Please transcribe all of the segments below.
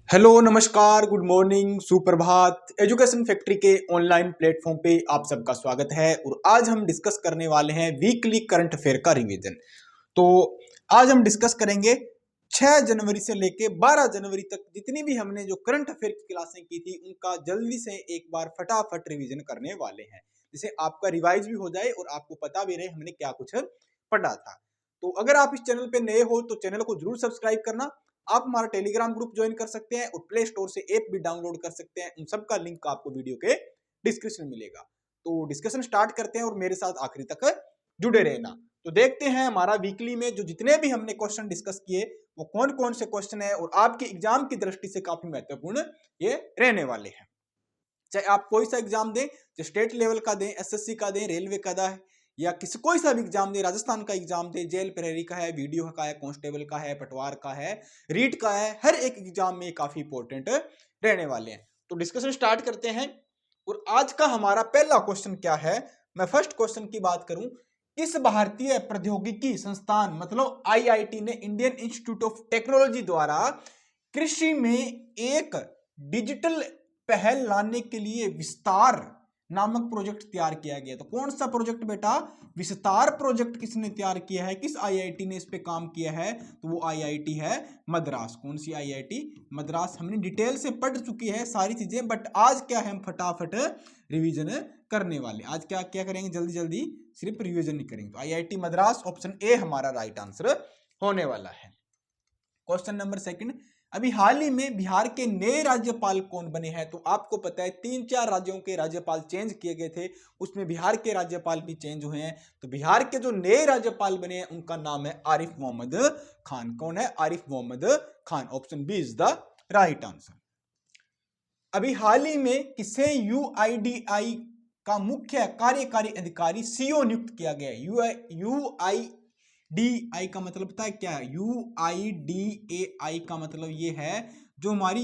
Hello, नमस्कार, good morning, सुप्रभात। Education factory के ऑनलाइन प्लेटफॉर्म पे आप सबका स्वागत है। और आज हम डिस्कस करने वाले हैं वीकली करंट अफेयर का रिवीजन। तो आज हम डिस्कस करेंगे 6 जनवरी से लेके 12 जनवरी तक जितनी भी हमने जो करंट अफेयर की क्लासें की थी उनका जल्दी से एक बार फटाफट रिवीजन करने वाले हैं, जिससे आपका रिवाइज भी हो जाए और आपको पता भी रहे हमने क्या कुछ पढ़ा था। तो अगर आप इस चैनल पे नए हो तो चैनल को जरूर सब्सक्राइब करना। आप हमारा टेलीग्राम ग्रुप ज्वाइन कर सकते हैं और प्ले स्टोर से ऐप भी डाउनलोड कर सकते हैं। उन सबका लिंक आपको वीडियो के डिस्क्रिप्शन में मिलेगा। तो डिस्कशन स्टार्ट करते हैं और मेरे साथ आखिरी तक जुड़े रहना। तो देखते हैं हमारा वीकली में जो जितने भी हमने क्वेश्चन डिस्कस किए वो कौन कौन से क्वेश्चन है और आपके एग्जाम की दृष्टि से काफी महत्वपूर्ण ये रहने वाले हैं। चाहे आप कोई सा एग्जाम दें, चाहे स्टेट लेवल का दें, एसएससी का दें, रेलवे का दें, या किसी कोई सा भी एग्जाम दे, राजस्थान का एग्जाम दे, जेल प्रहरी का है, वीडियो का है, कांस्टेबल का है, पटवार का है, रीट का है, हर एक एग्जाम में काफी इंपॉर्टेंट रहने वाले हैं। तो डिस्कशन स्टार्ट करते हैं। और आज का हमारा पहला क्वेश्चन क्या है, मैं फर्स्ट क्वेश्चन की बात करूं, किस भारतीय प्रौद्योगिकी संस्थान मतलब आईआईटी ने इंडियन इंस्टीट्यूट ऑफ टेक्नोलॉजी द्वारा कृषि में एक डिजिटल पहल लाने के लिए विस्तार नामक प्रोजेक्ट तैयार किया गया? तो कौन सा प्रोजेक्ट बेटा? विस्तार प्रोजेक्ट किसने तैयार किया है, किस आईआईटी ने इस पे काम किया है? तो वो आईआईटी है मद्रास। कौन सी आईआईटी? मद्रास। हमने डिटेल से पढ़ चुकी है सारी चीजें, बट आज क्या है, हम फटाफट रिवीजन करने वाले। आज क्या क्या करेंगे, जल्दी जल्दी सिर्फ रिवीजन नहीं करेंगे। तो आईआईटी मद्रास ऑप्शन ए हमारा राइट आंसर होने वाला है। क्वेश्चन नंबर सेकंड, अभी हाल ही में बिहार के नए राज्यपाल कौन बने हैं? तो आपको पता है 3-4 राज्यों के राज्यपाल चेंज किए गए थे, उसमें बिहार के राज्यपाल भी चेंज हुए हैं। तो बिहार के जो नए राज्यपाल बने हैं उनका नाम है आरिफ मोहम्मद खान। कौन है? Arif Mohammad Khan. Option B is the right answer. अभी हाल ही में किसे यूआईडीआई का मुख्य कार्यकारी अधिकारी सीईओ नियुक्त किया गया? यूआईडीआई का मतलब पता है क्या है? यूआईडीएआई का मतलब ये है जो हमारी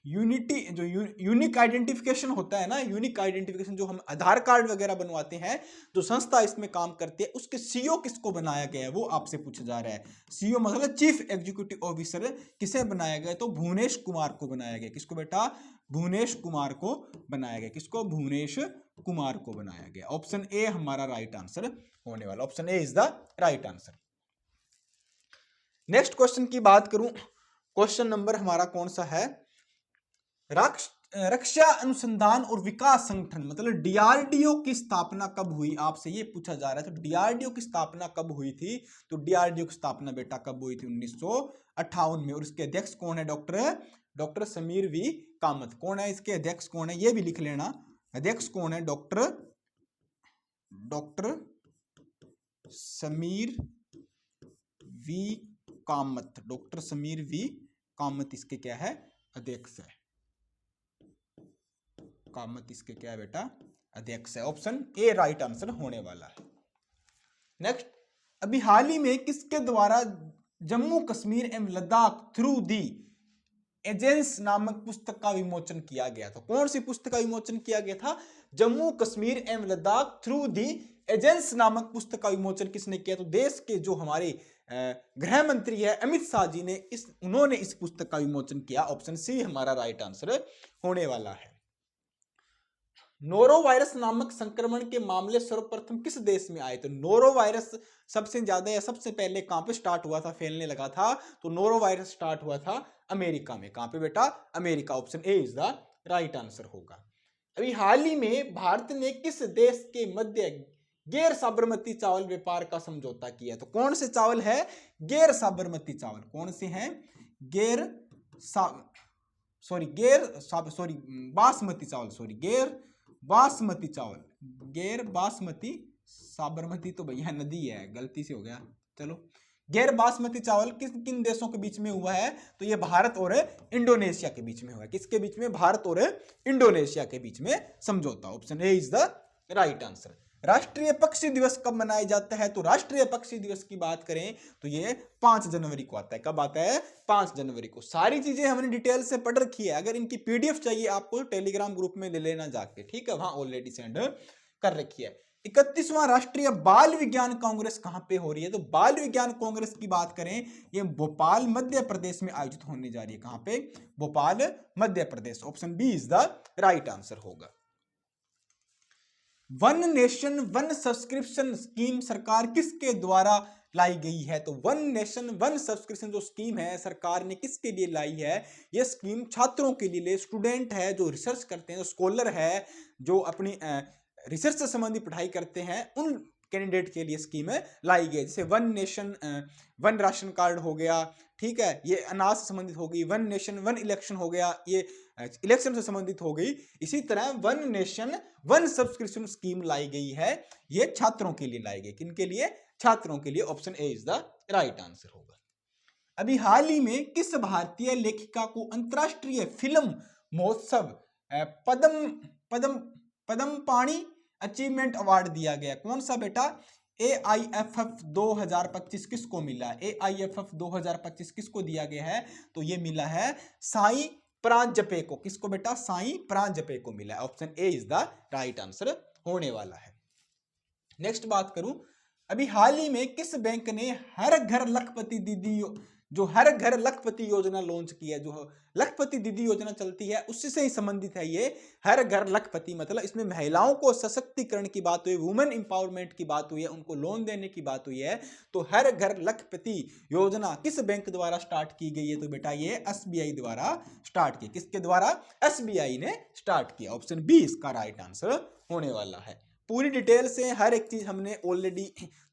यूनिटी जो यूनिक आइडेंटिफिकेशन होता है ना, यूनिक आइडेंटिफिकेशन जो हम आधार कार्ड वगैरह बनवाते हैं, जो संस्था इसमें काम करती है उसके सीईओ किसको बनाया गया है वो आपसे पूछा जा रहा है। सीईओ मतलब चीफ एग्जीक्यूटिव ऑफिसर किसे बनाया गया? तो भुवनेश कुमार को बनाया गया। किसको बेटा? भुवनेश कुमार को बनाया गया। किसको? भुवनेश कुमार को बनाया गया। ऑप्शन ए हमारा राइट आंसर होने वाला। Option A is the right answer. Next question की बात करूं, क्वेश्चन नंबर हमारा कौन सा है? रक्षा अनुसंधान और विकास संगठन मतलब डीआरडीओ की स्थापना कब हुई? आपसे ये पूछा जा रहा है। तो डीआरडीओ की स्थापना कब हुई थी? तो डीआरडीओ की स्थापना बेटा कब हुई थी? 1958 में। और इसके अध्यक्ष कौन है? Doctor Sameer V Kamath. कौन है इसके अध्यक्ष? कौन है ये भी लिख लेना। अध्यक्ष कौन है? Doctor Sameer V Kamath. Doctor Sameer V Kamath इसके क्या है? अध्यक्ष है। कामत इसके क्या है बेटा? अध्यक्ष है। ऑप्शन ए राइट आंसर होने वाला है। नेक्स्ट, अभी हाल ही में किसके द्वारा जम्मू कश्मीर एवं लद्दाख थ्रू दी एजेंस नामक पुस्तक का विमोचन किया गया? तो कौन सी पुस्तक का विमोचन किया गया था? जम्मू कश्मीर एवं लद्दाख थ्रू दी एजेंस नामक पुस्तक का विमोचन किसने किया? तो देश के जो हमारे गृह मंत्री है अमित शाह जी ने उन्होंने इस पुस्तक का विमोचन किया। ऑप्शन सी हमारा राइट आंसर होने वाला है। नोरो वायरस नामक संक्रमण के मामले सर्वप्रथम किस देश में आए? तो नोरो वायरस सबसे ज्यादा या सबसे पहले कहां पे स्टार्ट हुआ था, फैलने लगा था? तो नोरो वायरस स्टार्ट हुआ था अमेरिका में। कहां पे बेटा? America. Option A is the right answer होगा। अभी हाल ही में भारत ने किस देश के मध्य गैर साबरमती चावल व्यापार का समझौता किया? तो कौन से चावल है? गैर साबरमती चावल। कौन से हैं? बासमती चावल। गैर बासमती। साबरमती तो भैया नदी है, गलती से हो गया। चलो, गैर बासमती चावल किस किन देशों के बीच में हुआ है? तो ये भारत और इंडोनेशिया के बीच में हुआ है। किसके बीच में? भारत और इंडोनेशिया के बीच में समझौता। Option A is the right answer. राष्ट्रीय पक्षी दिवस कब मनाया जाता है? तो राष्ट्रीय पक्षी दिवस की बात करें तो ये 5 जनवरी को आता है। कब आता है? 5 जनवरी को। सारी चीजें हमने डिटेल से पढ़ रखी है। अगर इनकी पीडीएफ चाहिए आपको टेलीग्राम ग्रुप में ले लेना जाके, ठीक है, वहां ऑलरेडी सेंड कर रखी है। 31वां राष्ट्रीय बाल विज्ञान कांग्रेस कहां पे हो रही है? तो बाल विज्ञान कांग्रेस की बात करें, ये भोपाल मध्य प्रदेश में आयोजित होने जा रही है। कहां पे? Bhopal Madhya Pradesh. Option B is the right answer होगा। One nation one subscription scheme सरकार किसके द्वारा लाई गई है? तो वन नेशन वन सब्सक्रिप्शन जो स्कीम है सरकार ने किसके लिए लाई है? यह स्कीम छात्रों के लिए, स्टूडेंट है जो रिसर्च करते हैं, जो स्कॉलर है, जो अपनी रिसर्च से संबंधित पढ़ाई करते हैं, उन कैंडिडेट के लिए स्कीम लाई गई। जैसे one nation one ration card हो गया, ठीक है, ये अनाज से संबंधित हो गई। वन नेशन वन इलेक्शन हो गया, ये इलेक्शन से संबंधित हो गई। इसी तरह one nation one subscription scheme लाई गई है, ये छात्रों के लिए लाई गई। किनके लिए? छात्रों के लिए। Option A is the right answer होगा। अभी हाल ही में किस भारतीय लेखिका को अंतरराष्ट्रीय फिल्म महोत्सव पद्म पद्म पद्मपाणि अचीवमेंट अवार्ड दिया गया? कौन सा बेटा? AIFF 2025 किसको मिला? AIFF 2025 किसको दिया गया है? तो ये मिला है साई प्राजपे को। किसको बेटा? साई प्राजपे को मिला है। Option A is the right answer होने वाला है। नेक्स्ट बात करूं, अभी हाल ही में किस बैंक ने हर घर लखपति दीदी, जो हर घर लखपति योजना लॉन्च की है? जो लखपति दीदी योजना चलती है उससे ही संबंधित है ये हर घर लखपति। मतलब इसमें महिलाओं को सशक्तिकरण की बात हुई, वुमेन एम्पावरमेंट की बात हुई है, उनको लोन देने की बात हुई है। तो हर घर लखपति योजना किस बैंक द्वारा स्टार्ट की गई है? तो बेटा ये SBI द्वारा स्टार्ट की। किसके द्वारा? SBI ने स्टार्ट किया। ऑप्शन बी इसका राइट आंसर होने वाला है। पूरी डिटेल से हर एक चीज हमने ऑलरेडी,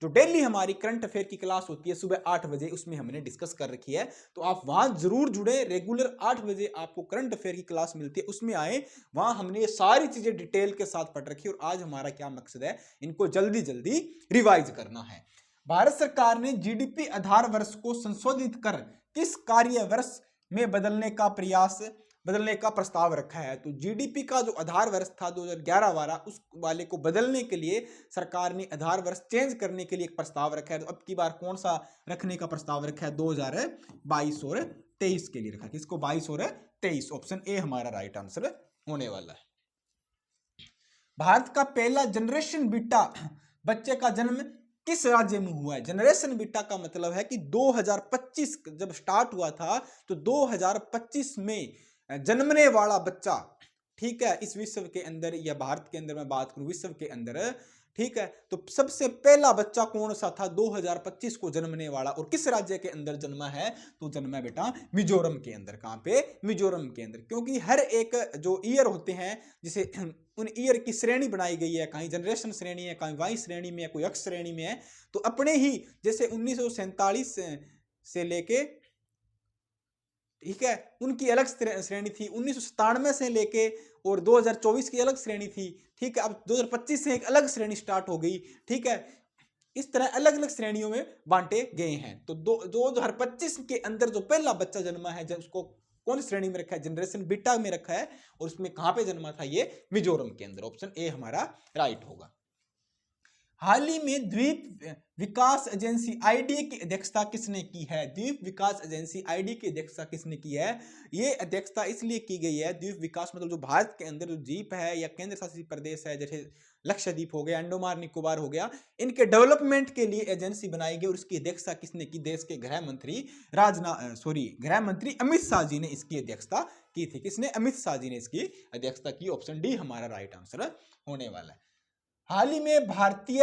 जो डेली हमारी करंट अफेयर की क्लास होती है सुबह 8 बजे, उसमें हमने डिस्कस कर रखी है। तो आप वहां जरूर जुड़े। रेगुलर 8 बजे आपको करंट अफेयर की क्लास मिलती है, उसमें आए। वहां हमने ये सारी चीजें डिटेल के साथ पढ़ रखी है। और आज हमारा क्या मकसद है? इनको जल्दी जल्दी रिवाइज करना है। भारत सरकार ने GDP आधार वर्ष को संशोधित कर किस कार्य वर्ष में बदलने का प्रस्ताव रखा है? तो GDP का जो आधार वर्ष था 2011-12, उस वाले को बदलने के लिए सरकार ने आधार वर्ष चेंज करने के लिए एक प्रस्ताव रखा है। तो अब की बार कौन सा रखने का प्रस्ताव रखा है? 2022 और 23 के लिए रखा है। किसको? 22 और 23। ऑप्शन ए हमारा राइट आंसर होने वाला है। भारत का पहला जनरेशन बीटा बच्चे का जन्म किस राज्य में हुआ है? जनरेशन बीटा का मतलब है कि 2025 जब स्टार्ट हुआ था, तो 2025 में जन्मने वाला बच्चा, ठीक है, इस विश्व के अंदर या भारत के अंदर मैं बात करूं विश्व के अंदर, ठीक है, तो सबसे पहला बच्चा कौन सा था 2025 को जन्मने वाला? और किस राज्य के अंदर जन्मा है? तो जन्मा बेटा मिजोरम के अंदर। कहां पे? मिजोरम के अंदर। क्योंकि हर एक जो ईयर होते हैं, जिसे उन ईयर की श्रेणी बनाई गई है, कहीं जनरेशन श्रेणी है, कहीं वाई श्रेणी में है, कोई एक्स श्रेणी में है। तो अपने ही जैसे 1947 से लेके, ठीक है, उनकी अलग श्रेणी थी। 1997 से लेके और 2024 की अलग श्रेणी थी, ठीक है। अब 2025 से एक अलग श्रेणी स्टार्ट हो गई, ठीक है। इस तरह अलग अलग श्रेणियों में बांटे गए हैं। तो 2025 के अंदर जो पहला बच्चा जन्मा है, जब उसको कौन श्रेणी में रखा है? जनरेशन बीटा में रखा है। और उसमें कहां पे जन्मा था? ये मिजोरम के अंदर। ऑप्शन ए हमारा राइट होगा। हाल ही में द्वीप विकास एजेंसी IDA की अध्यक्षता किसने की है? द्वीप विकास एजेंसी IDA की अध्यक्षता किसने की है? ये अध्यक्षता इसलिए की गई है, द्वीप विकास मतलब जो भारत के अंदर जो द्वीप है या केंद्र शासित प्रदेश है, जैसे लक्षद्वीप हो गया, अंडमान निकोबार हो गया, इनके डेवलपमेंट के लिए एजेंसी बनाई गई। और इसकी अध्यक्षता किसने की? देश के गृह मंत्री अमित शाह जी ने इसकी अध्यक्षता की थी। किसने? अमित शाह जी ने इसकी अध्यक्षता की। ऑप्शन डी हमारा राइट आंसर होने वाला है। हाल ही में भारतीय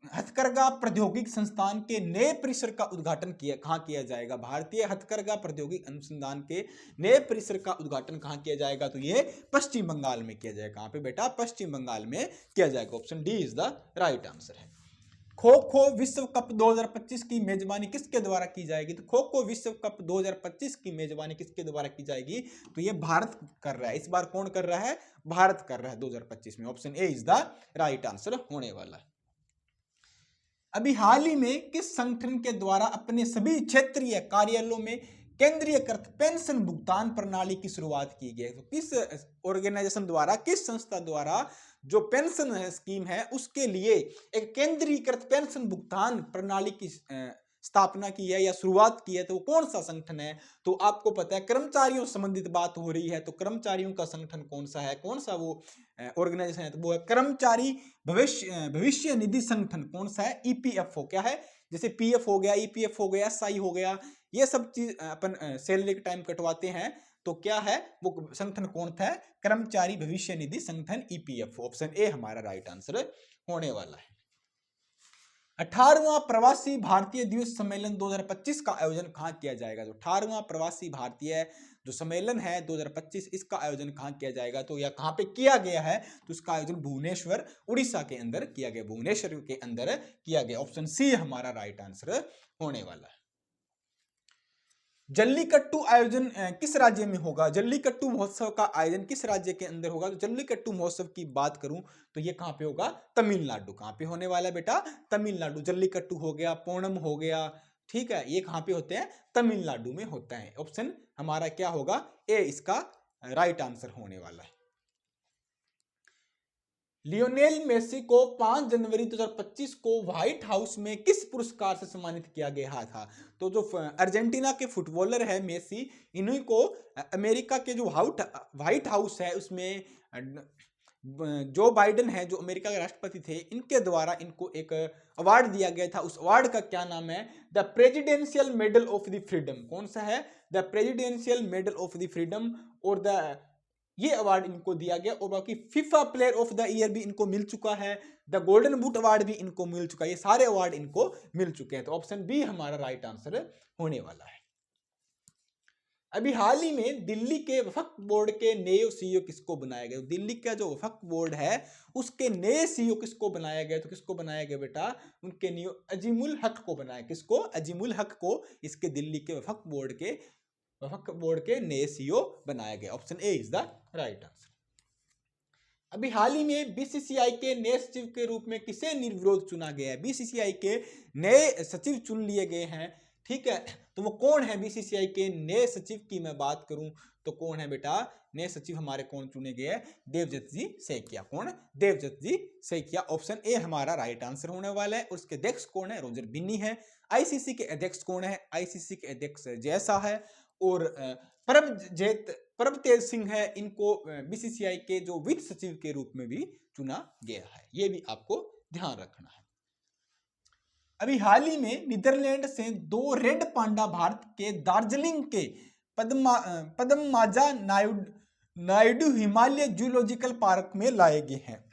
हथकरघा प्रौद्योगिकी संस्थान के नए परिसर का उद्घाटन कहां किया जाएगा? भारतीय हथकरघा प्रौद्योगिकी अनुसंधान के नए परिसर का उद्घाटन कहां किया जाएगा? तो ये पश्चिम बंगाल में किया जाएगा। कहां पे बेटा? पश्चिम बंगाल में किया जाएगा। Option D is the right answer है। खो खो विश्व कप 2025 की मेजबानी किसके द्वारा की जाएगी? तो खो खो विश्व कप 2025 की मेजबानी किसके द्वारा की जाएगी? तो ये भारत कर रहा है। इस बार कौन कर रहा है? भारत कर रहा है 2025 में। Option A is the right answer होने वाला है। अभी हाल ही में किस संगठन के द्वारा अपने सभी क्षेत्रीय कार्यालयों में केंद्रीयकृत पेंशन भुगतान प्रणाली की शुरुआत की गई है? तो किस ऑर्गेनाइजेशन द्वारा, किस संस्था द्वारा जो पेंशन स्कीम है उसके लिए एक केंद्रीकृत पेंशन भुगतान प्रणाली की स्थापना की है या शुरुआत की है तो वो कौन सा संगठन है? तो आपको पता है कर्मचारियों से संबंधित बात हो रही है, तो कर्मचारियों का संगठन कौन सा है, कौन सा वो ऑर्गेनाइजेशन है? तो वो है कर्मचारी भविष्य निधि संगठन। कौन सा है? ईपीएफओ। क्या है? जैसे पीएफ हो गया, ईपीएफ हो गया, एसआई हो गया, ये सब चीज अपन सैलरी के टाइम कटवाते हैं। तो क्या है वो संगठन? कौन था? कर्मचारी भविष्य निधि संगठन, ईपीएफओ। ऑप्शन ए हमारा राइट आंसर होने वाला है। 18वां प्रवासी भारतीय दिवस सम्मेलन 2025 का आयोजन कहां किया जाएगा? तो 18वां प्रवासी भारतीय जो सम्मेलन है 2025, इसका आयोजन कहां किया जाएगा? तो या कहां पे किया गया है? तो इसका आयोजन भुवनेश्वर, उड़ीसा के अंदर किया गया, भुवनेश्वर के अंदर किया गया। ऑप्शन सी हमारा राइट आंसर होने वाला है। जल्लीकट्टू आयोजन किस राज्य में होगा? जल्लीकट्टू महोत्सव का आयोजन किस राज्य के अंदर होगा? तो जल्लीकट्टू महोत्सव की बात करूं तो ये कहां पे होगा? तमिलनाडु। कहां पे होने वाला है बेटा? तमिलनाडु। जल्लीकट्टू हो गया, पोनम हो गया, ठीक है, ये कहां पे होते हैं? तमिलनाडु में होता है। ऑप्शन हमारा क्या होगा? ए इसका राइट आंसर होने वाला है। लियोनेल मेसी को 5 जनवरी 2025 को व्हाइट हाउस में किस पुरस्कार से सम्मानित किया गया था? तो जो अर्जेंटीना के फुटबॉलर है मेसी, इन्हीं को अमेरिका के जो व्हाइट हाउस है उसमें जो बाइडेन है, जो अमेरिका के राष्ट्रपति थे, इनके द्वारा इनको एक अवार्ड दिया गया था। उस अवार्ड का क्या नाम है? The presidential medal of the freedom. कौन सा है? The presidential medal of the freedom. और ये अवार्ड इनको दिया गया। और बाकी FIFA player of the year भी इनको मिल चुका है, द गोल्डन बूट अवार्ड भी इनको मिल चुका है। ये सारे अवार्ड इनको मिल चुके हैं। तो ऑप्शन बी हमारा राइट आंसर होने वाला है। अभी हाल ही में दिल्ली के वक्फ बोर्ड के नए सीईओ किसको बनाया गया? दिल्ली का जो वक्फ बोर्ड है उसके नए सीईओ किसको बनाया गया? तो किसको बनाया गया बेटा? उनके न्यू अजीमुल हक को बनाया। किसको? अजीमुल हक को इसके दिल्ली के वक्फ बोर्ड के नए सीईओ बनाया गया। Option A is the right answer. अभी हाल ही में बीसीसीआई के नए सचिव के रूप में किसे निर्विरोध चुना गया है? बीसीसीआई के नए सचिव चुन लिए गए हैं, ठीक है, तो वो कौन है? बीसीसीआई के नए सचिव की मैं बात करूं तो कौन है बेटा? नए सचिव हमारे कौन चुने गए हैं? देवजत जी सैकिया। कौन? देवजत जी सैकिया। ऑप्शन ए हमारा राइट आंसर होने वाला है। और उसके अध्यक्ष कौन है? रोजर बिन्नी है। आईसीसी के अध्यक्ष कौन है? आईसीसी के अध्यक्ष जैसा है। और प्रभतेज सिंह है, इनको बीसीसीआई के जो वित्त सचिव के रूप में भी चुना गया है। ये भी आपको ध्यान रखना है। अभी हाल ही में नीदरलैंड से 2 रेड पांडा भारत के दार्जिलिंग के पद्माजा नायडू हिमालय जूलॉजिकल पार्क में लाए गए हैं।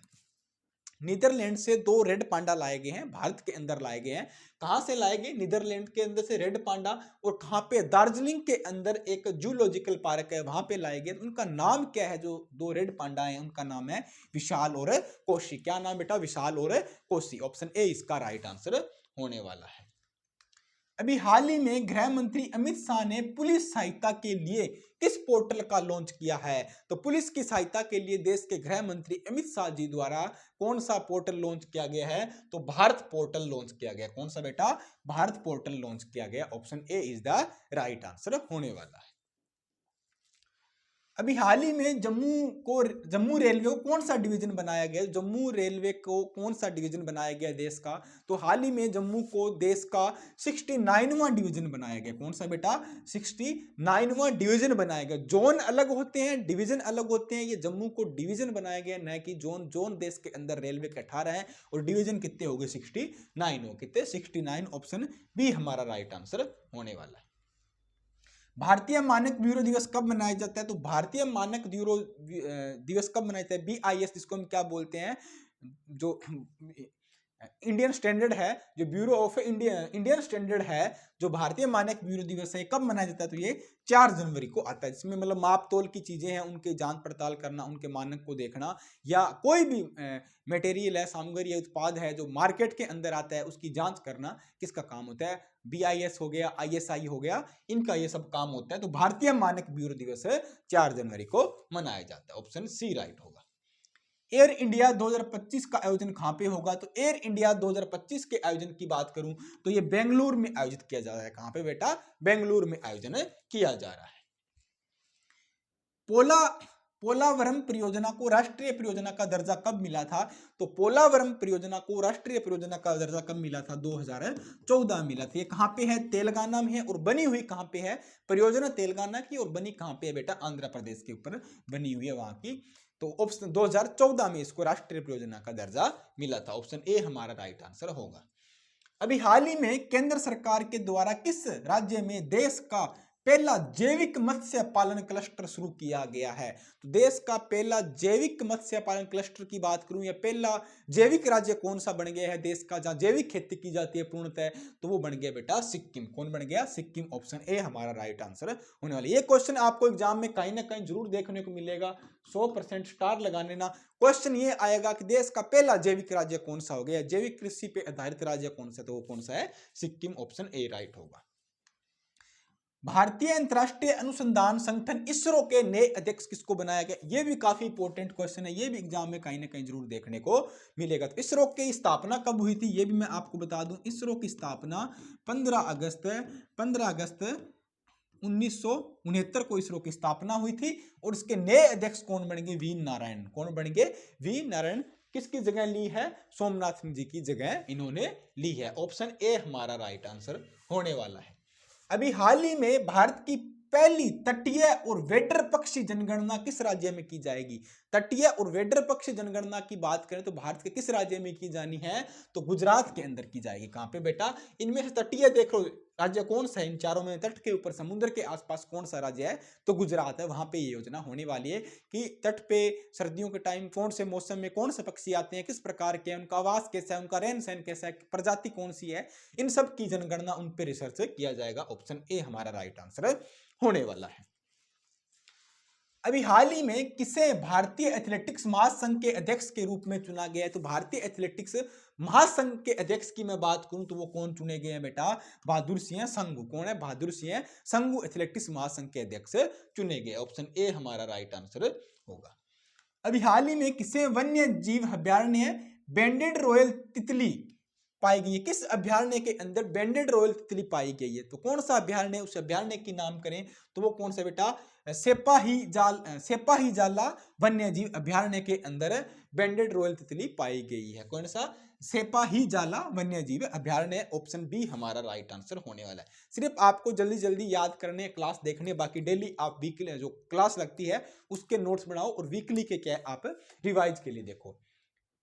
नीदरलैंड से 2 रेड पांडा लाए गए हैं, भारत के अंदर लाए गए हैं। कहां से लाए गए? नीदरलैंड के अंदर से रेड पांडा। और कहां पे? दार्जिलिंग के अंदर एक जूलॉजिकल पार्क है, वहां पे लाए गए। उनका नाम क्या है? जो 2 रेड पांडा है उनका नाम है विशाल और कोशी। क्या नाम बेटा? विशाल और कोशी। ऑप्शन ए इसका राइट आंसर होने वाला है। अभी हाल ही में गृह मंत्री अमित शाह ने पुलिस सहायता के लिए किस पोर्टल का लॉन्च किया है? तो पुलिस की सहायता के लिए देश के गृह मंत्री अमित शाह जी द्वारा कौन सा पोर्टल लॉन्च किया गया है? तो भारत पोर्टल लॉन्च किया गया। कौन सा बेटा? भारत पोर्टल लॉन्च किया गया। Option A is the right answer होने वाला है। अभी हाल ही में जम्मू रेलवे को कौन सा डिवीजन बनाया गया? जम्मू रेलवे को कौन सा डिवीजन बनाया गया देश का? तो हाल ही में जम्मू को देश का 69वां डिवीजन बनाया गया। कौन सा बेटा? 69वां डिवीजन बनाया गया। जोन अलग होते हैं, डिवीजन अलग होते हैं। ये जम्मू को डिवीजन बनाया गया, न कि जोन। जोन देश के अंदर रेलवे के 18 हैं और डिवीजन कितने हो गए? 69 हो। कितने? 69। ऑप्शन बी हमारा राइट आंसर होने वाला है। भारतीय मानक ब्यूरो दिवस कब मनाया जाता है? तो भारतीय मानक ब्यूरो दिवस कब मनाया जाता है? BIS, जिसको हम क्या बोलते हैं? जो इंडियन स्टैंडर्ड है, जो ब्यूरो ऑफ इंडियन स्टैंडर्ड है, जो भारतीय मानक ब्यूरो दिवस है, कब मनाया जाता है? तो ये 4 जनवरी को आता है। जिसमें मतलब माप तोल की चीजें हैं, उनके जांच पड़ताल करना, उनके मानक को देखना, या कोई भी मटेरियल है, सामग्री है, उत्पाद है जो मार्केट के अंदर आता है, उसकी जांच करना किसका काम होता है? BIS हो गया, ISI हो गया, इनका ये सब काम होता है। तो भारतीय मानक ब्यूरो दिवस 4 जनवरी को मनाया जाता है। ऑप्शन सी राइट होगा। एयर इंडिया 2025 का आयोजन कहां पे होगा? तो एयर इंडिया 2025 के आयोजन की बात करूं तो ये बेंगलुरु में आयोजित किया जा रहा है। कहां पे बेटा? बेंगलुरु में आयोजन किया जा रहा है। पोलावरम परियोजना को राष्ट्रीय परियोजना का दर्जा कब मिला था? तो पोलावरम परियोजना को राष्ट्रीय परियोजना का दर्जा कब मिला था? 2014 मिला था। ये कहां पे है? तेलंगाना में है। और बनी हुई कहां पे है? परियोजना तेलंगाना की, और बनी कहां पे है बेटा? आंध्र प्रदेश के ऊपर बनी हुई है वहां की। तो ऑप्शन 2014 में इसको राष्ट्रीय परियोजना का दर्जा मिला था। ऑप्शन ए हमारा राइट आंसर होगा। अभी हाल ही में केंद्र सरकार के द्वारा किस राज्य में देश का पहला जैविक मत्स्य पालन क्लस्टर शुरू किया गया है? तो देश का पहला जैविक मत्स्य पालन क्लस्टर की बात करूं, या पहला जैविक राज्य कौन सा बन गया है देश का जहां जैविक खेती की जाती है पूर्णतः? तो वो बन गया बेटा सिक्किम। कौन बन गया? सिक्किम। ऑप्शन ए हमारा राइट आंसर होने वाला। ये क्वेश्चन आपको एग्जाम में कहीं ना कहीं जरूर देखने को मिलेगा। 100% स्टार लगा लेना। क्वेश्चन ये आएगा कि देश का पहला जैविक राज्य कौन सा हो गया? जैविक कृषि पे आधारित राज्य कौन सा? तो वो कौन सा है? सिक्किम। ऑप्शन ए राइट होगा। भारतीय अंतरराष्ट्रीय अनुसंधान संगठन इसरो के नए अध्यक्ष किसको बनाया गया? ये भी काफी इंपॉर्टेंट क्वेश्चन है। ये भी एग्जाम में कहीं ना कहीं जरूर देखने को मिलेगा। तो इसरो की स्थापना कब हुई थी? ये भी मैं आपको बता दूं। इसरो की स्थापना 15 अगस्त 1969 को इसरो की स्थापना हुई थी। और इसके नए अध्यक्ष कौन बनेंगे? वी नारायण। कौन बनेंगे? वी नारायण। किसकी जगह ली है? सोमनाथ सिंह जी की जगह इन्होंने ली है। ऑप्शन ए हमारा राइट आंसर होने वाला है। अभी हाल ही में भारत की पहली तटीय और वेडर पक्षी जनगणना किस राज्य में की जाएगी? तटीय और वेडर पक्षी जनगणना की बात करें तो भारत के किस राज्य में की जानी है? तो गुजरात के अंदर की जाएगी। कहां पे बेटा? इनमें से तटीय देखो राज्य कौन सा है? इन चारों में तट के ऊपर समुद्र के आसपास कौन सा राज्य है? तो गुजरात है। वहां पे ये योजना होने वाली है कि तट पे सर्दियों के टाइम कौन से मौसम में कौन से पक्षी आते हैं, किस प्रकार के, उनका आवास कैसा है, उनका रहन सहन कैसा है, प्रजाति कौन सी है, इन सब की जनगणना उन पे रिसर्च किया जाएगा। ऑप्शन ए हमारा राइट आंसर होने वाला है। अभी हाल ही में किसे भारतीय एथलेटिक्स महासंघ के अध्यक्ष के रूप में चुना गया है? तो भारतीय एथलेटिक्स महासंघ के अध्यक्ष की मैं बात करूं तो वो कौन चुने गए हैं बेटा? बहादुर सिंह संघू। कौन है? बहादुर सिंह संघू एथलेटिक्स महासंघ के अध्यक्ष चुने गए। ऑप्शन ए हमारा राइट आंसर होगा। अभी हाल ही में किसे वन्य जीव अभ्यारण्य बैंडेड रॉयल तितली पाई गई है? किस अभ्यारण्य के अंदर बैंडेड रॉयल तितली पाई गई है? तो कौन सा अभ्यारण्य? उस अभ्यारण्य की नाम करें तो वो कौन सा बेटा? सेपाही जाला वन्य जीव अभ्यारण्य के अंदर बैंडेड रॉयल तितली पाई गई है। कौन सा? सेपाही जाला वन्य जीव अभ्यारण्य। ऑप्शन बी हमारा राइट आंसर होने वाला है। सिर्फ आपको जल्दी जल्दी याद करने, क्लास देखने, बाकी डेली आप वीकली जो क्लास लगती है उसके नोट्स बनाओ और वीकली के क्या आप रिवाइज के लिए देखो।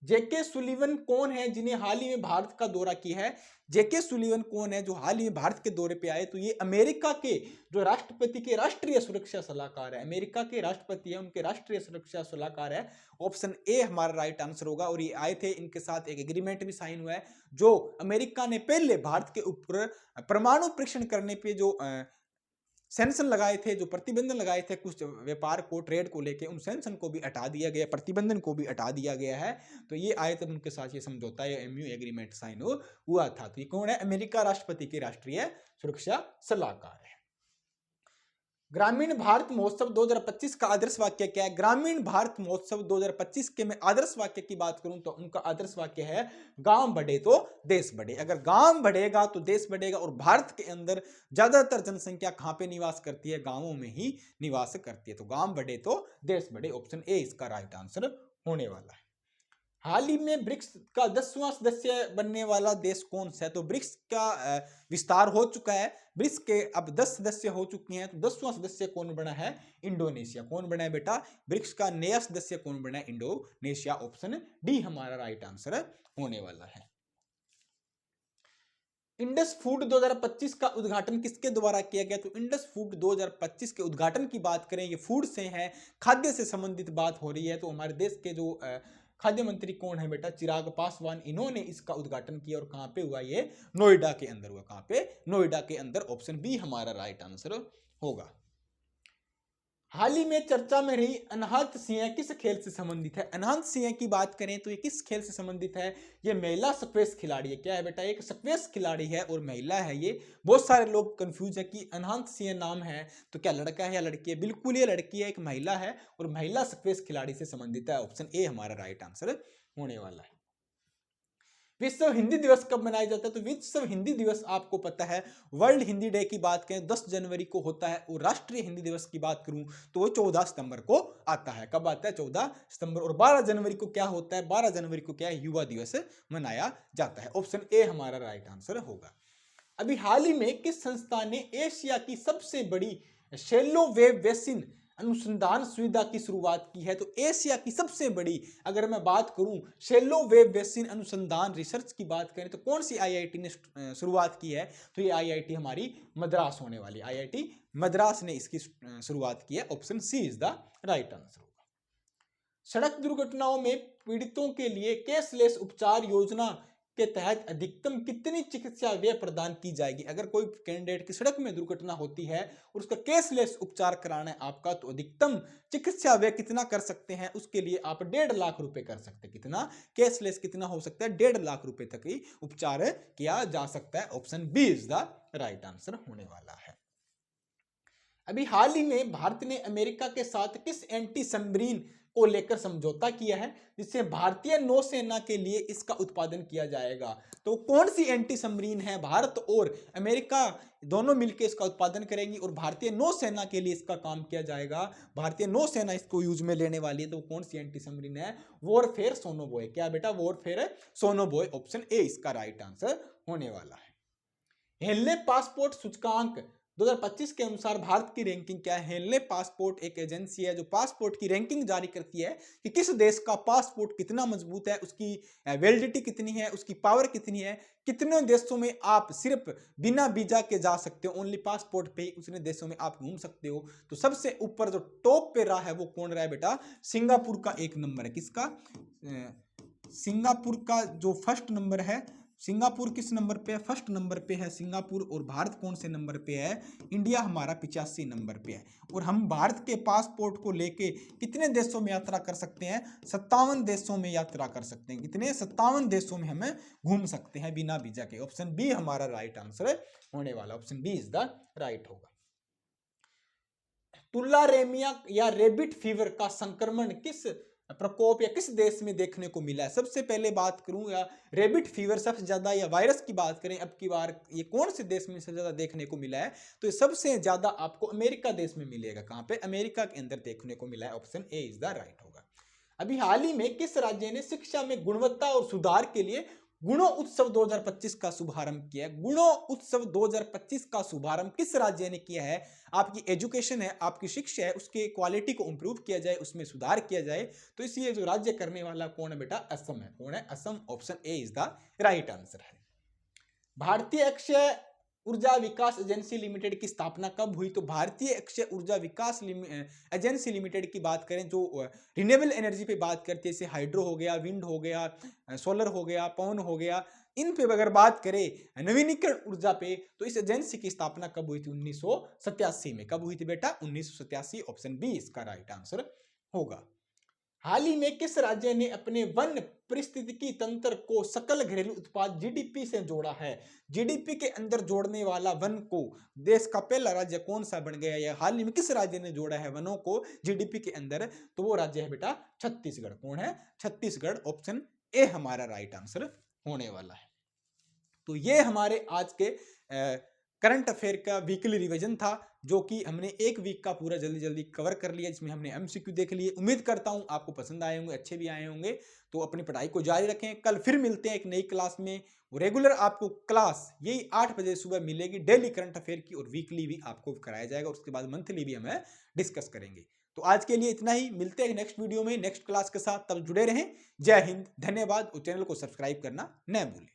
जेके सुलीवन कौन है जिन्हें हाल ही में भारत का दौरा किया है? जेके सुलीवन कौन है जो हाल ही में भारत के दौरे पे आए? तो ये अमेरिका के जो राष्ट्रपति के राष्ट्रीय सुरक्षा सलाहकार है। अमेरिका के राष्ट्रपति है, उनके राष्ट्रीय सुरक्षा सलाहकार है। ऑप्शन ए हमारा राइट आंसर होगा। और ये आए थे, इनके साथ एक एग्रीमेंट भी साइन हुआ है जो अमेरिका ने पहले भारत के ऊपर परमाणु परीक्षण करने पे जो सैंक्शन लगाए थे, जो प्रतिबंधन लगाए थे कुछ व्यापार को, ट्रेड को लेके, उन सैंक्शन को भी हटा दिया गया, प्रतिबंधन को भी हटा दिया गया है। तो ये आए तब उनके साथ ये समझौता या एमयू एग्रीमेंट साइन हुआ था। तो ये कौन है? अमेरिका राष्ट्रपति के राष्ट्रीय सुरक्षा सलाहकार है। ग्रामीण भारत महोत्सव 2025 का आदर्श वाक्य क्या है? ग्रामीण भारत महोत्सव 2025 के मैं आदर्श वाक्य की बात करूं तो उनका आदर्श वाक्य है गांव बढ़े तो देश बढ़े। अगर गांव बढ़ेगा तो देश बढ़ेगा। और भारत के अंदर ज्यादातर जनसंख्या कहां पे निवास करती है? गांवों में ही निवास करती है। तो गांव बढ़े तो देश बढ़े। ऑप्शन ए इसका राइट आंसर होने वाला है। हाल ही में ब्रिक्स का 10वां सदस्य बनने वाला देश कौन सा है? तो ब्रिक्स का विस्तार हो चुका है। ब्रिक्स के अब 10 सदस्य हो चुके हैं। तो 10वां सदस्य कौन बना है? इंडोनेशिया। कौन बना है बेटा? ब्रिक्स का नया सदस्य कौन बना है? इंडोनेशिया। ऑप्शन डी हमारा राइट आंसर होने वाला है। इंडस फूड 2025 का उद्घाटन किसके द्वारा किया गया? तो इंडस फूड 2025 के उद्घाटन की बात करें, ये फूड से है, खाद्य से संबंधित बात हो रही है। तो हमारे देश के जो खाद्य मंत्री कौन है बेटा? चिराग पासवान। इन्होंने इसका उद्घाटन किया। और कहां पे हुआ? ये नोएडा के अंदर हुआ। कहां पे? नोएडा के अंदर। ऑप्शन बी हमारा राइट आंसर होगा। हाल ही में चर्चा में रही अनहद सिंह किस खेल से संबंधित है? अनहद सिंह की बात करें तो ये किस खेल से संबंधित है? ये महिला स्क्वैश खिलाड़ी है। क्या है बेटा? एक स्क्वैश खिलाड़ी है और महिला है ये। बहुत सारे लोग कंफ्यूज है कि अनहद सिंह नाम है तो क्या लड़का है या लड़की है? बिल्कुल ये लड़की है, एक महिला है और महिला स्क्वैश खिलाड़ी से संबंधित है। ऑप्शन ए हमारा राइट आंसर होने वाला है। विश्व हिंदी दिवस कब मनाया जाता है? तो विश्व हिंदी दिवस आपको पता है, वर्ल्ड हिंदी डे की बात करें 10 जनवरी को होता है, और राष्ट्रीय हिंदी दिवस की बात करूं तो वो 14 सितंबर को आता है। कब आता है? 14 सितंबर। और 12 जनवरी को क्या होता है? 12 जनवरी को क्या है? युवा दिवस मनाया जाता है। ऑप्शन ए हमारा राइट आंसर होगा। अभी हाल ही में किस संस्था ने एशिया की सबसे बड़ी शैलो वेव बेसिन अनुसंधान सुविधा की शुरुआत की है? तो एशिया की सबसे बड़ी, अगर मैं बात करूं शैलो वेव बेसिन अनुसंधान रिसर्च की बात करें तो कौन सी आईआईटी ने शुरुआत की है? तो ये आईआईटी हमारी मद्रास होने वाली, आईआईटी मद्रास ने इसकी शुरुआत की है। Option C is the right answer होगा। सड़क दुर्घटनाओं में पीड़ितों के लिए कैशलेस उपचार योजना के तहत अधिकतम कितनी चिकित्सा व्यय प्रदान की जाएगी? अगर कोई कैंडिडेट की सड़क में दुर्घटना होती है और उसका कैशलेस उपचार कराना है आपका, तो अधिकतम चिकित्सा व्यय कितना कर सकते हैं? उसके लिए आप 1.5 लाख रुपए कर सकते हैं। कितना? कैशलेस कितना हो सकता है? 1.5 लाख रुपए तक ही उपचार किया जा सकता है। Option B is the right answer होने वाला है। अभी हाल ही में भारत ने अमेरिका के साथ किस एंटी सबमरीन को लेकर समझौता किया है जिससे भारतीय नौसेना के लिए इसका उत्पादन किया जाएगा? तो कौन सी एंटी सबमरीन है? भारत और अमेरिका दोनों मिलकर इसका उत्पादन करेंगी और भारतीय नौसेना के लिए इसका काम किया जाएगा। भारतीय नौसेना इसको यूज में लेने वाली है। तो कौन सी एंटी सबमरीन है? Warfare sonobuoy. क्या बेटा? Warfare sonobuoy. ऑप्शन ए इसका राइट आंसर होने वाला है। हेनले पासपोर्ट सूचकांक 2025 के अनुसार भारत की रैंकिंग क्या है? हेनले पासपोर्ट एक एजेंसी है जो पासपोर्ट की रैंकिंग जारी करती है कि किस देश का पासपोर्ट कितना मजबूत है, उसकी वैलिडिटी कितनी है, उसकी पावर कितनी है, कितने देशों में आप सिर्फ बिना वीजा के जा सकते हो, ओनली पासपोर्ट पे उतने देशों में आप घूम सकते हो। तो सबसे ऊपर जो टॉप पे रहा है वो कौन रहा है बेटा? सिंगापुर का 1 नंबर है। किसका? सिंगापुर का जो फर्स्ट नंबर है। सिंगापुर किस नंबर पे है? फर्स्ट नंबर पे है सिंगापुर। और भारत कौन से नंबर पे है? इंडिया हमारा 85 नंबर पे है। और हम भारत के पासपोर्ट को लेके कितने देशों में यात्रा कर सकते हैं? 57 देशों में यात्रा कर सकते हैं। कितने? 57 देशों में हमें घूम सकते हैं बिना वीजा के। ऑप्शन बी हमारा राइट आंसर होने वाला। Option B is the right होगा। तुलारेमिया या रेबिट फीवर का संक्रमण किस प्रकोप या किस देश में देखने को मिला है? सबसे पहले बात करूं या रेबिट फीवर सबसे ज्यादा, या वायरस की बात करें अब की बार, ये कौन से देश में सबसे ज्यादा देखने को मिला है? तो ये सबसे ज्यादा आपको अमेरिका देश में मिलेगा। कहां पे? अमेरिका के अंदर देखने को मिला है। Option A is the right होगा। अभी हाल ही में किस राज्य ने शिक्षा में गुणवत्ता और सुधार के लिए गुणो उत्सव 2025 का शुभारंभ किया है? गुणो उत्सव 2025 का शुभारंभ किस राज्य ने किया है? आपकी एजुकेशन है, आपकी शिक्षा है, उसके क्वालिटी को इंप्रूव किया जाए, उसमें सुधार किया जाए। तो इसलिए जो राज्य करने वाला कौन है बेटा? असम है। कौन है? Assam. Option A is the right answer है। भारतीय अक्षय ऊर्जा विकास एजेंसी लिमिटेड की स्थापना कब हुई? तो भारतीय अक्षय ऊर्जा विकास एजेंसी लिमिटेड की बात करें, जो रिन्यूएबल एनर्जी पे बात करती है, जैसे हाइड्रो हो गया, विंड हो गया, सोलर हो गया, पवन हो गया, इन पे अगर बात करें नवीनीकरण ऊर्जा पे, तो इस एजेंसी की स्थापना कब हुई थी? 1987 में। कब हुई थी बेटा? 1987। ऑप्शन बी इसका राइट आंसर होगा। हाल ही में किस राज्य ने अपने वन पारिस्थितिकी तंत्र को सकल घरेलू उत्पाद जीडीपी से जोड़ा है? जीडीपी के अंदर जोड़ने वाला वन को देश का पहला राज्य कौन सा बन गया? या हाल ही में किस राज्य ने जोड़ा है वनों को जीडीपी के अंदर? तो वो राज्य है बेटा छत्तीसगढ़। कौन है? छत्तीसगढ़। ऑप्शन ए हमारा राइट आंसर होने वाला है। तो ये हमारे आज के करंट अफेयर का वीकली रिवीजन था, जो कि हमने एक वीक का पूरा जल्दी जल्दी कवर कर लिया, जिसमें हमने एमसीक्यू देख लिए। उम्मीद करता हूं आपको पसंद आए होंगे, अच्छे भी आए होंगे। तो अपनी पढ़ाई को जारी रखें। कल फिर मिलते हैं एक नई क्लास में। रेगुलर आपको क्लास यही 8 बजे सुबह मिलेगी, डेली करंट अफेयर की, और वीकली भी आपको कराया जाएगा। उसके बाद मंथली भी हमें डिस्कस करेंगे। तो आज के लिए इतना ही। मिलते हैं नेक्स्ट वीडियो में नेक्स्ट क्लास के साथ। तब जुड़े रहें। जय हिंद, धन्यवाद। और चैनल को सब्सक्राइब करना न भूलें।